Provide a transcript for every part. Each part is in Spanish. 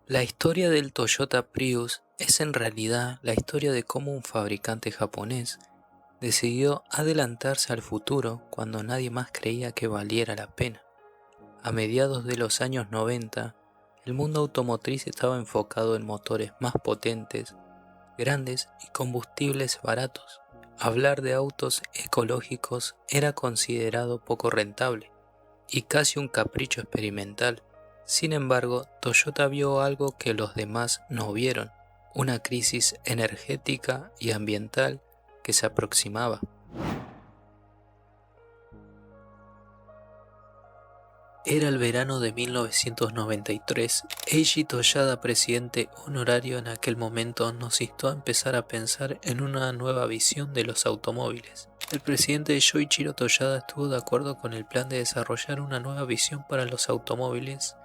La historia del Toyota Prius es en realidad la historia de cómo un fabricante japonés decidió adelantarse al futuro cuando nadie más creía que valiera la pena. A mediados de los años 90, el mundo automotriz estaba enfocado en motores más potentes, grandes y combustibles baratos. Hablar de autos ecológicos era considerado poco rentable y casi un capricho experimental. Sin embargo, Toyota vio algo que los demás no vieron, una crisis energética y ambiental que se aproximaba. Era el verano de 1993. Eiji Toyada, presidente honorario en aquel momento, nos instó a empezar a pensar en una nueva visión de los automóviles. El presidente Yoichiro Toyada estuvo de acuerdo con el plan de desarrollar una nueva visión para los automóviles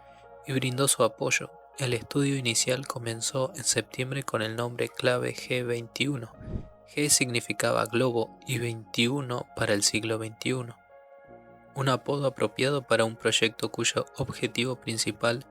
y brindó su apoyo. El estudio inicial comenzó en septiembre con el nombre clave G21. G significaba globo y 21 para el siglo XXI. Un apodo apropiado para un proyecto cuyo objetivo principal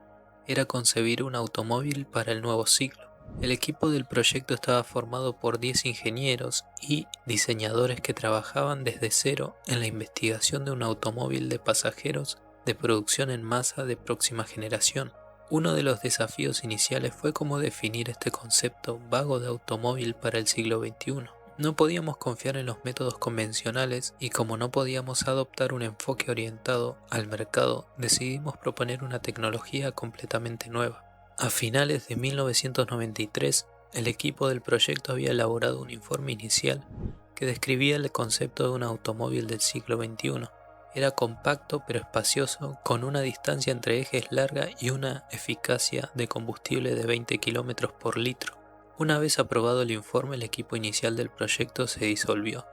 era concebir un automóvil para el nuevo siglo. El equipo del proyecto estaba formado por 10 ingenieros y diseñadores que trabajaban desde cero en la investigación de un automóvil de pasajeros de producción en masa de próxima generación. Uno de los desafíos iniciales fue cómo definir este concepto vago de automóvil para el siglo XXI. No podíamos confiar en los métodos convencionales y como no podíamos adoptar un enfoque orientado al mercado, decidimos proponer una tecnología completamente nueva. A finales de 1993, el equipo del proyecto había elaborado un informe inicial que describía el concepto de un automóvil del siglo XXI. Era compacto pero espacioso, con una distancia entre ejes larga y una eficacia de combustible de 20 km por litro. Una vez aprobado el informe, el equipo inicial del proyecto se disolvió.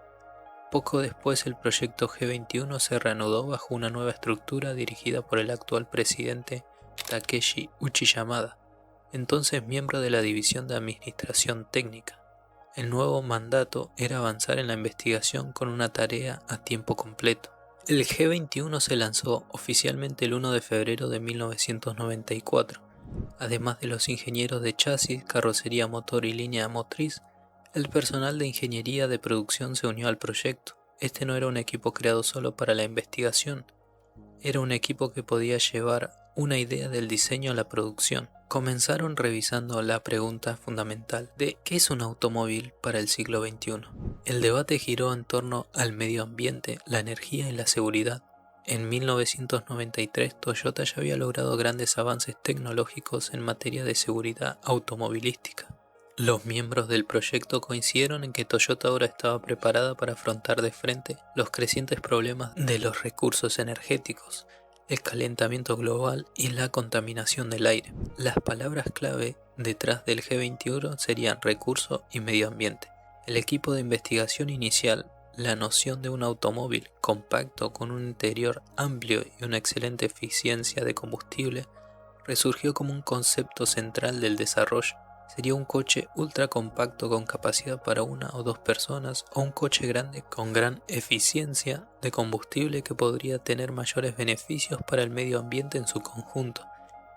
Poco después, el proyecto G21 se reanudó bajo una nueva estructura dirigida por el actual presidente Takeshi Uchiyamada, entonces miembro de la División de Administración Técnica. El nuevo mandato era avanzar en la investigación con una tarea a tiempo completo. El G21 se lanzó oficialmente el 1 de febrero de 1994. Además de los ingenieros de chasis, carrocería, motor y línea motriz, el personal de ingeniería de producción se unió al proyecto. Este no era un equipo creado solo para la investigación, era un equipo que podía llevar una idea del diseño a la producción. Comenzaron revisando la pregunta fundamental de ¿qué es un automóvil para el siglo XXI? El debate giró en torno al medio ambiente, la energía y la seguridad. En 1993, Toyota ya había logrado grandes avances tecnológicos en materia de seguridad automovilística. Los miembros del proyecto coincidieron en que Toyota ahora estaba preparada para afrontar de frente los crecientes problemas de los recursos energéticos, el calentamiento global y la contaminación del aire. Las palabras clave detrás del G21 serían recurso y medio ambiente. El equipo de investigación inicial, la noción de un automóvil compacto con un interior amplio y una excelente eficiencia de combustible, resurgió como un concepto central del desarrollo. Sería un coche ultra compacto con capacidad para una o dos personas o un coche grande con gran eficiencia de combustible que podría tener mayores beneficios para el medio ambiente en su conjunto.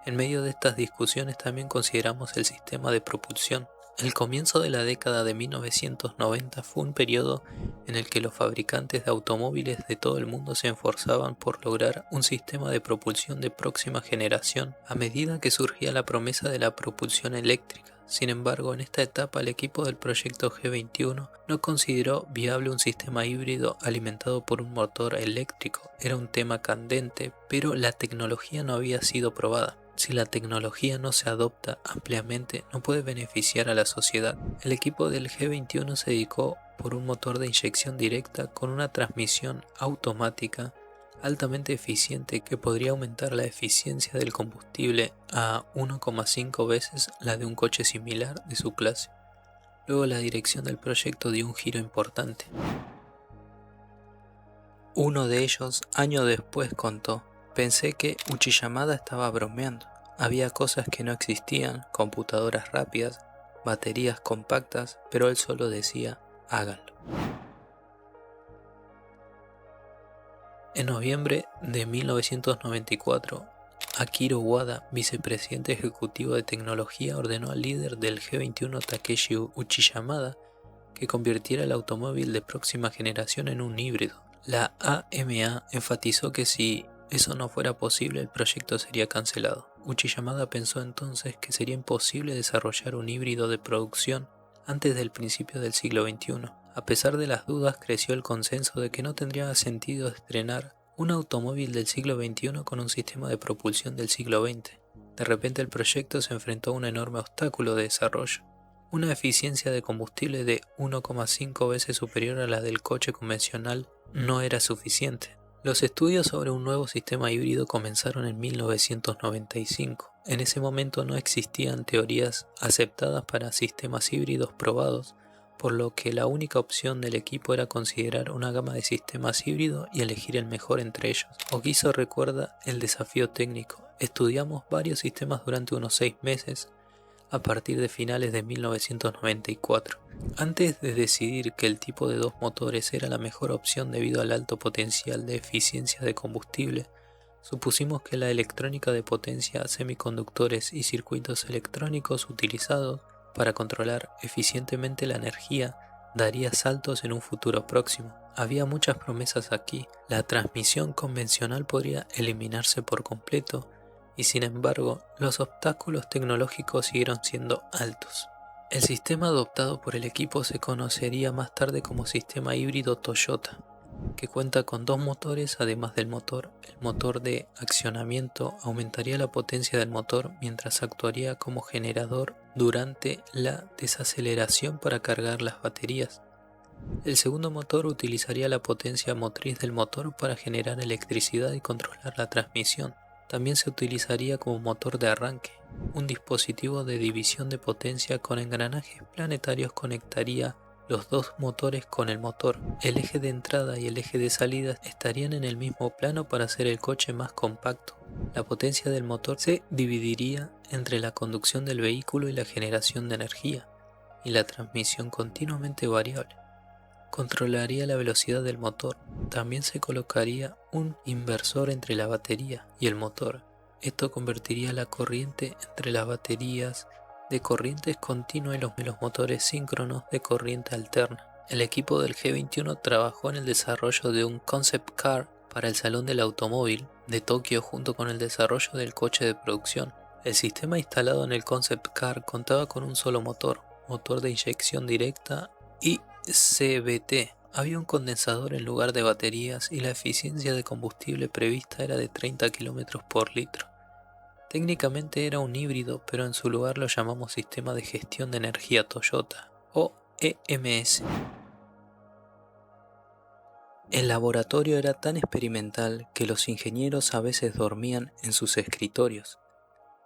En medio de estas discusiones también consideramos el sistema de propulsión. El comienzo de la década de 1990 fue un periodo en el que los fabricantes de automóviles de todo el mundo se esforzaban por lograr un sistema de propulsión de próxima generación a medida que surgía la promesa de la propulsión eléctrica. Sin embargo, en esta etapa el equipo del proyecto G21 no consideró viable un sistema híbrido alimentado por un motor eléctrico. Era un tema candente, pero la tecnología no había sido probada. Si la tecnología no se adopta ampliamente, no puede beneficiar a la sociedad. El equipo del G21 se dedicó por un motor de inyección directa con una transmisión automática altamente eficiente que podría aumentar la eficiencia del combustible a 1,5 veces la de un coche similar de su clase. Luego la dirección del proyecto dio un giro importante. Uno de ellos, años después, contó: pensé que Uchiyamada estaba bromeando. Había cosas que no existían, computadoras rápidas, baterías compactas, pero él solo decía, háganlo. En noviembre de 1994, Akiro Wada, vicepresidente ejecutivo de tecnología, ordenó al líder del G21 Takeshi Uchiyamada que convirtiera el automóvil de próxima generación en un híbrido. La AMA enfatizó que si eso no fuera posible, el proyecto sería cancelado. Uchiyamada pensó entonces que sería imposible desarrollar un híbrido de producción antes del principio del siglo XXI. A pesar de las dudas, creció el consenso de que no tendría sentido estrenar un automóvil del siglo XXI con un sistema de propulsión del siglo XX. De repente el proyecto se enfrentó a un enorme obstáculo de desarrollo. Una eficiencia de combustible de 1,5 veces superior a la del coche convencional no era suficiente. Los estudios sobre un nuevo sistema híbrido comenzaron en 1995. En ese momento no existían teorías aceptadas para sistemas híbridos probados, por lo que la única opción del equipo era considerar una gama de sistemas híbridos y elegir el mejor entre ellos. Ogiso recuerda el desafío técnico. Estudiamos varios sistemas durante unos 6 meses, a partir de finales de 1994. Antes de decidir que el tipo de 2 motores era la mejor opción debido al alto potencial de eficiencia de combustible, supusimos que la electrónica de potencia, semiconductores y circuitos electrónicos utilizados para controlar eficientemente la energía daría saltos en un futuro próximo. Había muchas promesas aquí. La transmisión convencional podría eliminarse por completo, y sin embargo, los obstáculos tecnológicos siguieron siendo altos. El sistema adoptado por el equipo se conocería más tarde como sistema híbrido Toyota, que cuenta con 2 motores además del motor. El motor de accionamiento aumentaría la potencia del motor mientras actuaría como generador durante la desaceleración para cargar las baterías. El segundo motor utilizaría la potencia motriz del motor para generar electricidad y controlar la transmisión. También se utilizaría como motor de arranque. Un dispositivo de división de potencia con engranajes planetarios conectaría los 2 motores con el motor. El eje de entrada y el eje de salida estarían en el mismo plano para hacer el coche más compacto. La potencia del motor se dividiría entre la conducción del vehículo y la generación de energía, y la transmisión continuamente variable controlaría la velocidad del motor. También se colocaría un inversor entre la batería y el motor. Esto convertiría la corriente entre las baterías de corrientes continuas y los motores síncronos de corriente alterna. El equipo del G21 trabajó en el desarrollo de un concept car para el Salón del Automóvil de Tokio junto con el desarrollo del coche de producción. El sistema instalado en el concept car contaba con un solo motor de inyección directa y CVT. Había un condensador en lugar de baterías y la eficiencia de combustible prevista era de 30 km por litro. Técnicamente era un híbrido, pero en su lugar lo llamamos Sistema de Gestión de Energía Toyota, o EMS. El laboratorio era tan experimental que los ingenieros a veces dormían en sus escritorios.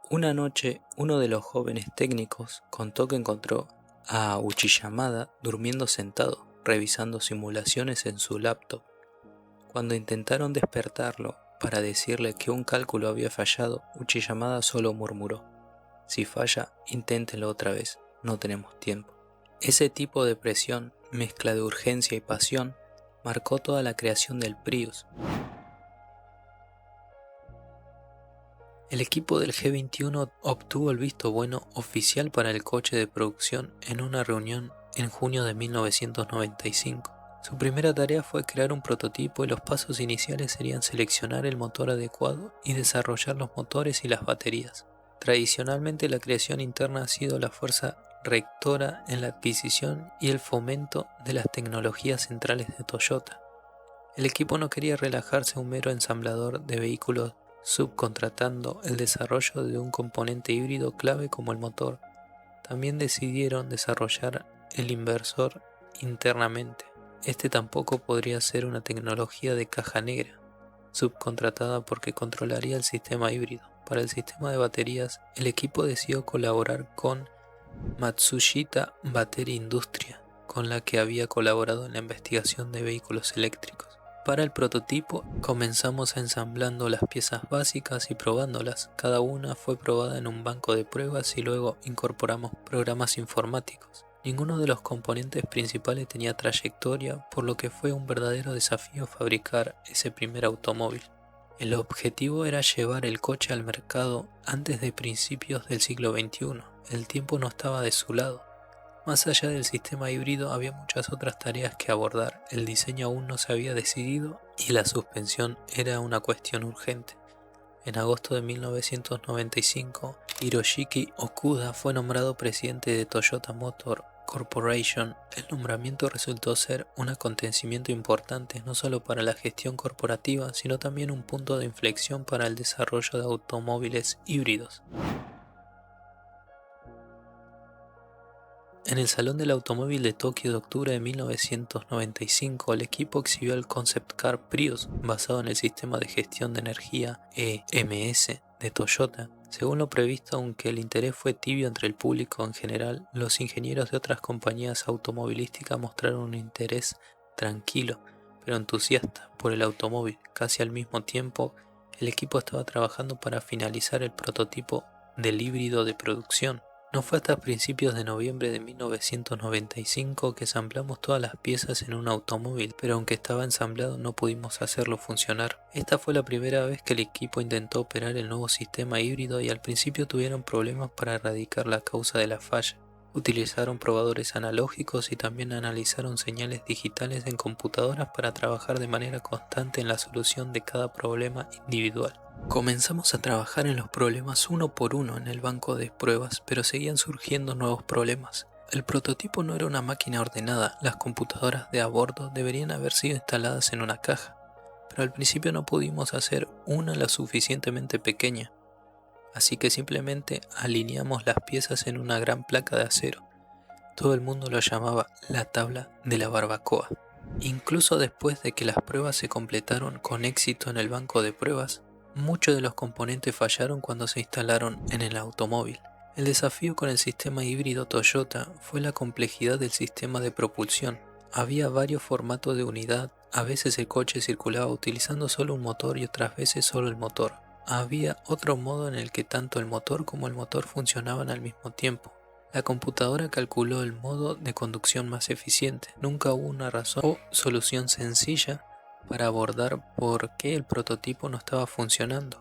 Una noche, uno de los jóvenes técnicos contó que encontró a Uchiyamada durmiendo sentado, revisando simulaciones en su laptop. Cuando intentaron despertarlo para decirle que un cálculo había fallado, Uchiyamada solo murmuró: "Si falla, inténtenlo otra vez, no tenemos tiempo". Ese tipo de presión, mezcla de urgencia y pasión, marcó toda la creación del Prius. El equipo del G21 obtuvo el visto bueno oficial para el coche de producción en una reunión en junio de 1995. Su primera tarea fue crear un prototipo y los pasos iniciales serían seleccionar el motor adecuado y desarrollar los motores y las baterías. Tradicionalmente la creación interna ha sido la fuerza rectora en la adquisición y el fomento de las tecnologías centrales de Toyota. El equipo no quería relajarse a un mero ensamblador de vehículos, subcontratando el desarrollo de un componente híbrido clave como el motor. También decidieron desarrollar el inversor internamente. Este tampoco podría ser una tecnología de caja negra, subcontratada porque controlaría el sistema híbrido. Para el sistema de baterías, el equipo decidió colaborar con Matsushita Battery Industria, con la que había colaborado en la investigación de vehículos eléctricos. Para el prototipo comenzamos ensamblando las piezas básicas y probándolas. Cada una fue probada en un banco de pruebas y luego incorporamos programas informáticos. Ninguno de los componentes principales tenía trayectoria, por lo que fue un verdadero desafío fabricar ese primer automóvil. El objetivo era llevar el coche al mercado antes de principios del siglo XXI. El tiempo no estaba de su lado. Más allá del sistema híbrido había muchas otras tareas que abordar, el diseño aún no se había decidido y la suspensión era una cuestión urgente. En agosto de 1995, Hiroshiki Okuda fue nombrado presidente de Toyota Motor Corporation. El nombramiento resultó ser un acontecimiento importante no solo para la gestión corporativa, sino también un punto de inflexión para el desarrollo de automóviles híbridos. En el Salón del Automóvil de Tokio de octubre de 1995, el equipo exhibió el Concept Car Prius, basado en el sistema de gestión de energía EMS de Toyota. Según lo previsto, aunque el interés fue tibio entre el público en general, los ingenieros de otras compañías automovilísticas mostraron un interés tranquilo, pero entusiasta por el automóvil. Casi al mismo tiempo, el equipo estaba trabajando para finalizar el prototipo del híbrido de producción. No fue hasta principios de noviembre de 1995 que ensamblamos todas las piezas en un automóvil, pero aunque estaba ensamblado no pudimos hacerlo funcionar. Esta fue la primera vez que el equipo intentó operar el nuevo sistema híbrido y al principio tuvieron problemas para erradicar la causa de la falla. Utilizaron probadores analógicos y también analizaron señales digitales en computadoras para trabajar de manera constante en la solución de cada problema individual. Comenzamos a trabajar en los problemas uno por uno en el banco de pruebas, pero seguían surgiendo nuevos problemas. El prototipo no era una máquina ordenada, las computadoras de a bordo deberían haber sido instaladas en una caja, pero al principio no pudimos hacer una lo suficientemente pequeña, así que simplemente alineamos las piezas en una gran placa de acero. Todo el mundo lo llamaba la tabla de la barbacoa. Incluso después de que las pruebas se completaron con éxito en el banco de pruebas, muchos de los componentes fallaron cuando se instalaron en el automóvil. El desafío con el sistema híbrido Toyota fue la complejidad del sistema de propulsión. Había varios formatos de unidad, a veces el coche circulaba utilizando solo un motor y otras veces solo el motor. Había otro modo en el que tanto el motor como el motor funcionaban al mismo tiempo. La computadora calculó el modo de conducción más eficiente. Nunca hubo una razón o solución sencilla para abordar por qué el prototipo no estaba funcionando.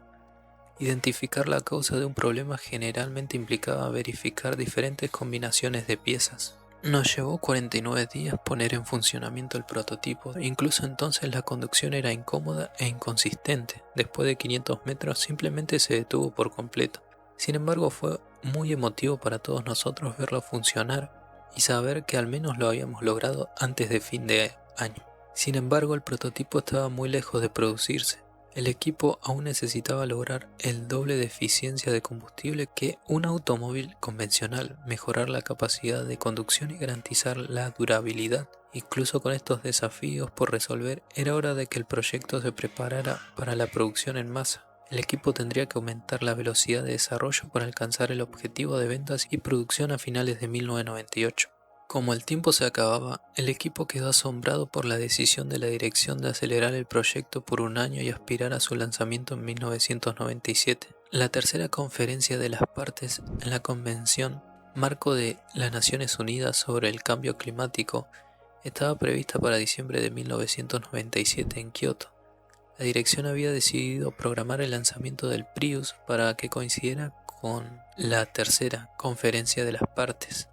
Identificar la causa de un problema generalmente implicaba verificar diferentes combinaciones de piezas. Nos llevó 49 días poner en funcionamiento el prototipo, incluso entonces la conducción era incómoda e inconsistente. Después de 500 metros simplemente se detuvo por completo. Sin embargo, fue muy emotivo para todos nosotros verlo funcionar y saber que al menos lo habíamos logrado antes de fin de año. Sin embargo, el prototipo estaba muy lejos de producirse. El equipo aún necesitaba lograr el doble de eficiencia de combustible que un automóvil convencional, mejorar la capacidad de conducción y garantizar la durabilidad. Incluso con estos desafíos por resolver, era hora de que el proyecto se preparara para la producción en masa. El equipo tendría que aumentar la velocidad de desarrollo para alcanzar el objetivo de ventas y producción a finales de 1998. Como el tiempo se acababa, el equipo quedó asombrado por la decisión de la dirección de acelerar el proyecto por un año y aspirar a su lanzamiento en 1997. La tercera conferencia de las partes en la Convención Marco de las Naciones Unidas sobre el Cambio Climático estaba prevista para diciembre de 1997 en Kioto. La dirección había decidido programar el lanzamiento del Prius para que coincidiera con la tercera conferencia de las partes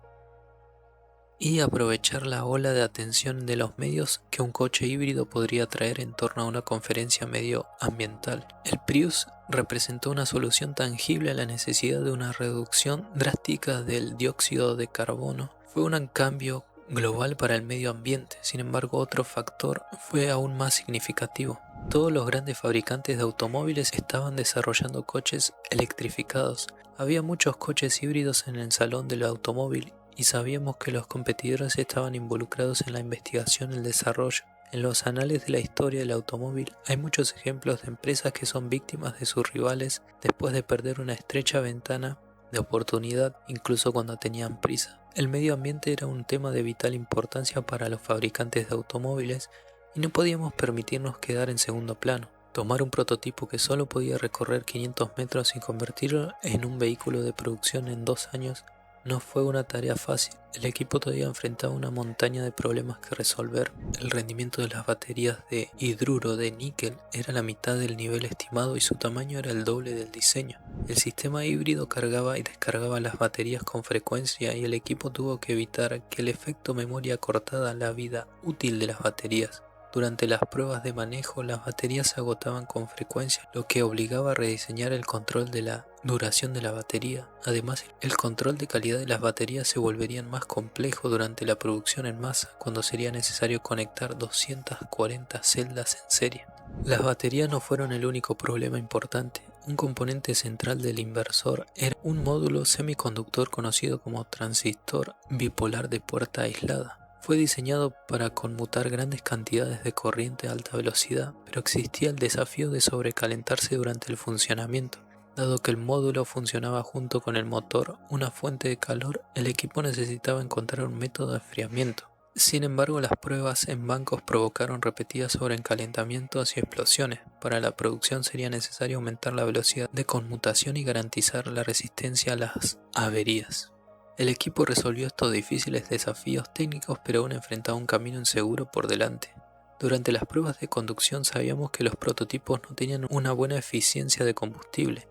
y aprovechar la ola de atención de los medios que un coche híbrido podría traer en torno a una conferencia medioambiental. El Prius representó una solución tangible a la necesidad de una reducción drástica del dióxido de carbono. Fue un cambio global para el medio ambiente. Sin embargo, otro factor fue aún más significativo. Todos los grandes fabricantes de automóviles estaban desarrollando coches electrificados. Había muchos coches híbridos en el salón del automóvil y sabíamos que los competidores estaban involucrados en la investigación y el desarrollo. En los anales de la historia del automóvil hay muchos ejemplos de empresas que son víctimas de sus rivales después de perder una estrecha ventana de oportunidad, incluso cuando tenían prisa. El medio ambiente era un tema de vital importancia para los fabricantes de automóviles y no podíamos permitirnos quedar en segundo plano. Tomar un prototipo que solo podía recorrer 500 metros y convertirlo en un vehículo de producción en 2 años No fue una tarea fácil, el equipo todavía enfrentaba una montaña de problemas que resolver. El rendimiento de las baterías de hidruro de níquel era la mitad del nivel estimado y su tamaño era el doble del diseño. El sistema híbrido cargaba y descargaba las baterías con frecuencia y el equipo tuvo que evitar que el efecto memoria cortara la vida útil de las baterías. Durante las pruebas de manejo, las baterías se agotaban con frecuencia, lo que obligaba a rediseñar el control de la duración de la batería. Además, el control de calidad de las baterías se volvería más complejo durante la producción en masa, cuando sería necesario conectar 240 celdas en serie. Las baterías no fueron el único problema importante. Un componente central del inversor era un módulo semiconductor conocido como transistor bipolar de puerta aislada. Fue diseñado para conmutar grandes cantidades de corriente a alta velocidad, pero existía el desafío de sobrecalentarse durante el funcionamiento. Dado que el módulo funcionaba junto con el motor, una fuente de calor, el equipo necesitaba encontrar un método de enfriamiento. Sin embargo, las pruebas en bancos provocaron repetidas sobrecalentamientos y explosiones. Para la producción sería necesario aumentar la velocidad de conmutación y garantizar la resistencia a las averías. El equipo resolvió estos difíciles desafíos técnicos, pero aún enfrentaba un camino inseguro por delante. Durante las pruebas de conducción sabíamos que los prototipos no tenían una buena eficiencia de combustible.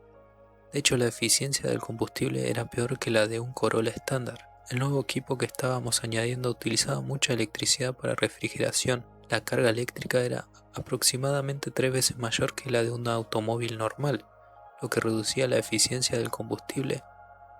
De hecho, la eficiencia del combustible era peor que la de un Corolla estándar. El nuevo equipo que estábamos añadiendo utilizaba mucha electricidad para refrigeración. La carga eléctrica era aproximadamente 3 veces mayor que la de un automóvil normal, lo que reducía la eficiencia del combustible.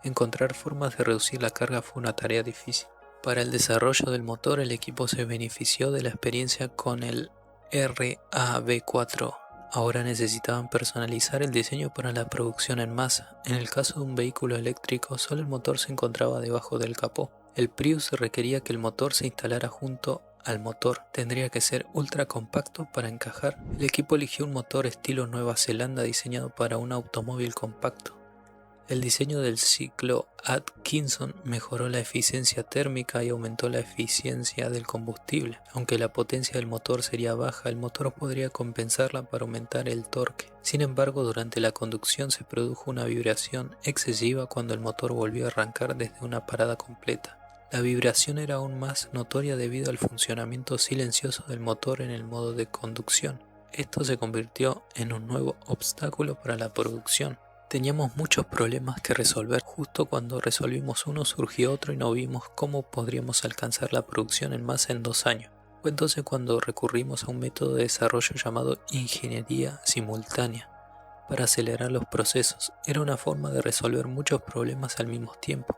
Encontrar formas de reducir la carga fue una tarea difícil. Para el desarrollo del motor, el equipo se benefició de la experiencia con el RAV4. Ahora necesitaban personalizar el diseño para la producción en masa. En el caso de un vehículo eléctrico, solo el motor se encontraba debajo del capó. El Prius requería que el motor se instalara junto al motor. Tendría que ser ultra compacto para encajar. El equipo eligió un motor estilo Nueva Zelanda diseñado para un automóvil compacto. El diseño del ciclo Atkinson mejoró la eficiencia térmica y aumentó la eficiencia del combustible. Aunque la potencia del motor sería baja, el motor podría compensarla para aumentar el torque. Sin embargo, durante la conducción se produjo una vibración excesiva cuando el motor volvió a arrancar desde una parada completa. La vibración era aún más notoria debido al funcionamiento silencioso del motor en el modo de conducción. Esto se convirtió en un nuevo obstáculo para la producción. Teníamos muchos problemas que resolver. Justo cuando resolvimos uno surgió otro y no vimos cómo podríamos alcanzar la producción en masa en 2 años. Fue entonces cuando recurrimos a un método de desarrollo llamado ingeniería simultánea para acelerar los procesos. Era una forma de resolver muchos problemas al mismo tiempo.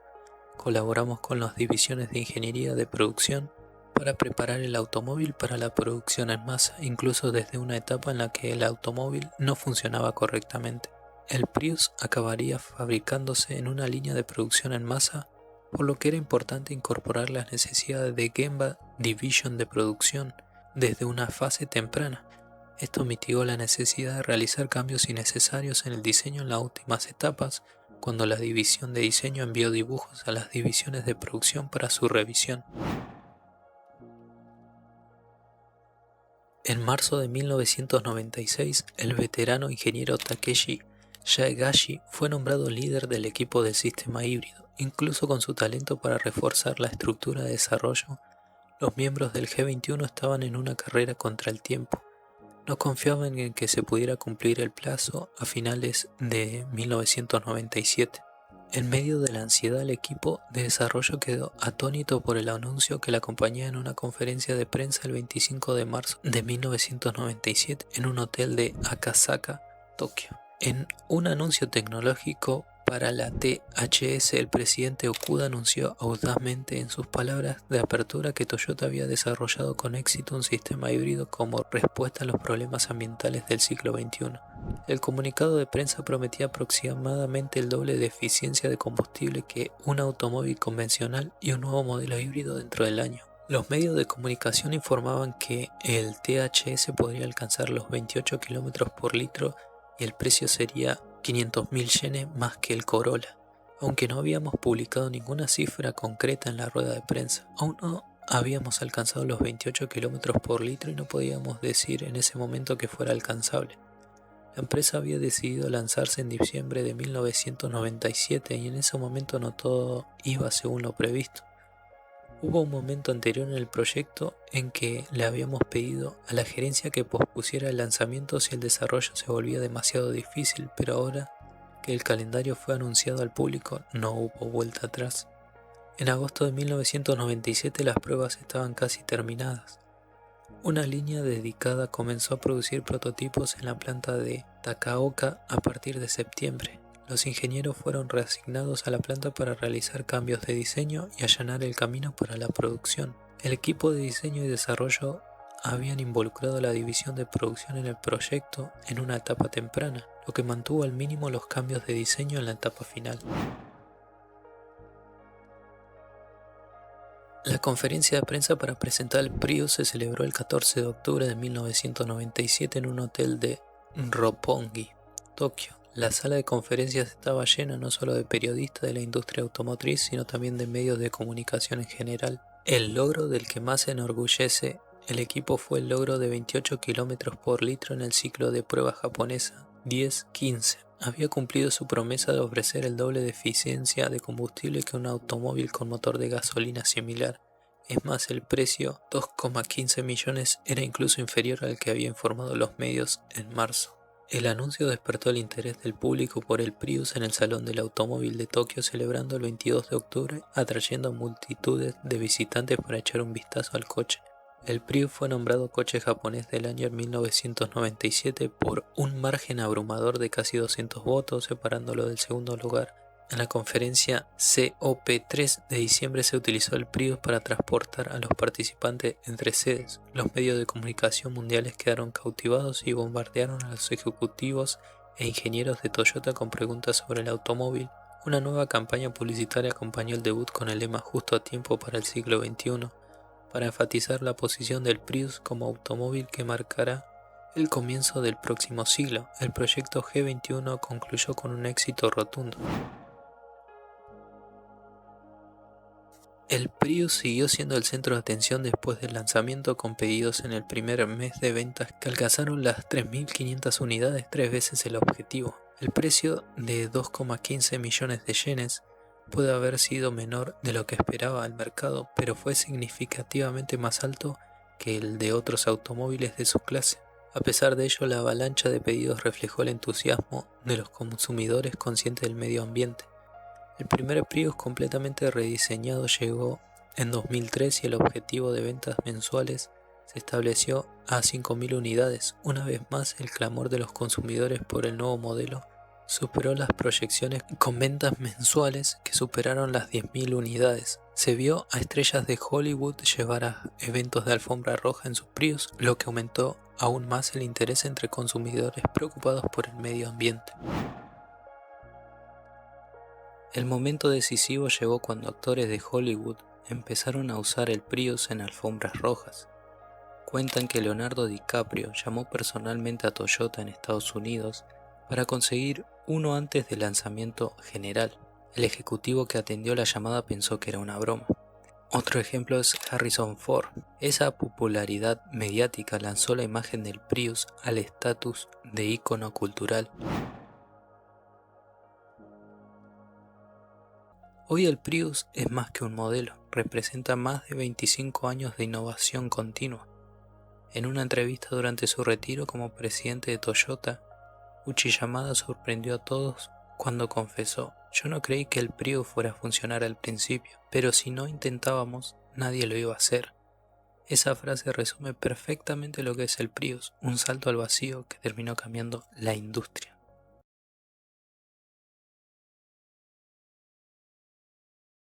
Colaboramos con las divisiones de ingeniería de producción para preparar el automóvil para la producción en masa, incluso desde una etapa en la que el automóvil no funcionaba correctamente. El Prius acabaría fabricándose en una línea de producción en masa, por lo que era importante incorporar las necesidades de Gemba Division de producción desde una fase temprana. Esto mitigó la necesidad de realizar cambios innecesarios en el diseño en las últimas etapas, cuando la división de diseño envió dibujos a las divisiones de producción para su revisión. En marzo de 1996, el veterano ingeniero Takeshi Yaegashi fue nombrado líder del equipo del sistema híbrido. Incluso con su talento para reforzar la estructura de desarrollo, los miembros del G21 estaban en una carrera contra el tiempo. No confiaban en que se pudiera cumplir el plazo a finales de 1997. En medio de la ansiedad, el equipo de desarrollo quedó atónito por el anuncio que la compañía en una conferencia de prensa el 25 de marzo de 1997 en un hotel de Akasaka, Tokio. En un anuncio tecnológico para la THS, el presidente Okuda anunció audazmente en sus palabras de apertura que Toyota había desarrollado con éxito un sistema híbrido como respuesta a los problemas ambientales del siglo XXI. El comunicado de prensa prometía aproximadamente el doble de eficiencia de combustible que un automóvil convencional y un nuevo modelo híbrido dentro del año. Los medios de comunicación informaban que el THS podría alcanzar los 28 km por litro y el precio sería 500.000 yenes más que el Corolla. Aunque no habíamos publicado ninguna cifra concreta en la rueda de prensa, aún no habíamos alcanzado los 28 km por litro y no podíamos decir en ese momento que fuera alcanzable. La empresa había decidido lanzarse en diciembre de 1997 y en ese momento no todo iba según lo previsto. Hubo un momento anterior en el proyecto en que le habíamos pedido a la gerencia que pospusiera el lanzamiento si el desarrollo se volvía demasiado difícil, pero ahora que el calendario fue anunciado al público no hubo vuelta atrás. En agosto de 1997 las pruebas estaban casi terminadas. Una línea dedicada comenzó a producir prototipos en la planta de Takaoka a partir de septiembre. Los ingenieros fueron reasignados a la planta para realizar cambios de diseño y allanar el camino para la producción. El equipo de diseño y desarrollo habían involucrado a la división de producción en el proyecto en una etapa temprana, lo que mantuvo al mínimo los cambios de diseño en la etapa final. La conferencia de prensa para presentar el Prius se celebró el 14 de octubre de 1997 en un hotel de Roppongi, Tokio. La sala de conferencias estaba llena no solo de periodistas de la industria automotriz, sino también de medios de comunicación en general. El logro del que más se enorgullece el equipo fue el logro de 28 km por litro en el ciclo de prueba japonesa 10-15. Había cumplido su promesa de ofrecer el doble de eficiencia de combustible que un automóvil con motor de gasolina similar. Es más, el precio, 2,15 millones, era incluso inferior al que había informado los medios en marzo. El anuncio despertó el interés del público por el Prius en el Salón del Automóvil de Tokio, celebrando el 22 de octubre, atrayendo a multitudes de visitantes para echar un vistazo al coche. El Prius fue nombrado coche japonés del año en 1997 por un margen abrumador de casi 200 votos, separándolo del segundo lugar. En la conferencia COP3 de diciembre se utilizó el Prius para transportar a los participantes entre sedes. Los medios de comunicación mundiales quedaron cautivados y bombardearon a los ejecutivos e ingenieros de Toyota con preguntas sobre el automóvil. Una nueva campaña publicitaria acompañó el debut con el lema "Justo a tiempo para el siglo XXI", para enfatizar la posición del Prius como automóvil que marcará el comienzo del próximo siglo. El proyecto G21 concluyó con un éxito rotundo. El Prius siguió siendo el centro de atención después del lanzamiento, con pedidos en el primer mes de ventas que alcanzaron las 3.500 unidades, 3 veces el objetivo. El precio de 2,15 millones de yenes puede haber sido menor de lo que esperaba el mercado, pero fue significativamente más alto que el de otros automóviles de su clase. A pesar de ello, la avalancha de pedidos reflejó el entusiasmo de los consumidores conscientes del medio ambiente. El primer Prius completamente rediseñado llegó en 2003 y el objetivo de ventas mensuales se estableció a 5.000 unidades. Una vez más, el clamor de los consumidores por el nuevo modelo superó las proyecciones, con ventas mensuales que superaron las 10.000 unidades. Se vio a estrellas de Hollywood llevar a eventos de alfombra roja en sus Prius, lo que aumentó aún más el interés entre consumidores preocupados por el medio ambiente. El momento decisivo llegó cuando actores de Hollywood empezaron a usar el Prius en alfombras rojas. Cuentan que Leonardo DiCaprio llamó personalmente a Toyota en Estados Unidos para conseguir uno antes del lanzamiento general. El ejecutivo que atendió la llamada pensó que era una broma. Otro ejemplo es Harrison Ford. Esa popularidad mediática lanzó la imagen del Prius al estatus de ícono cultural. Hoy el Prius es más que un modelo, representa más de 25 años de innovación continua. En una entrevista durante su retiro como presidente de Toyota, Uchi Yamada sorprendió a todos cuando confesó: "Yo no creí que el Prius fuera a funcionar al principio, pero si no intentábamos, nadie lo iba a hacer". Esa frase resume perfectamente lo que es el Prius, un salto al vacío que terminó cambiando la industria.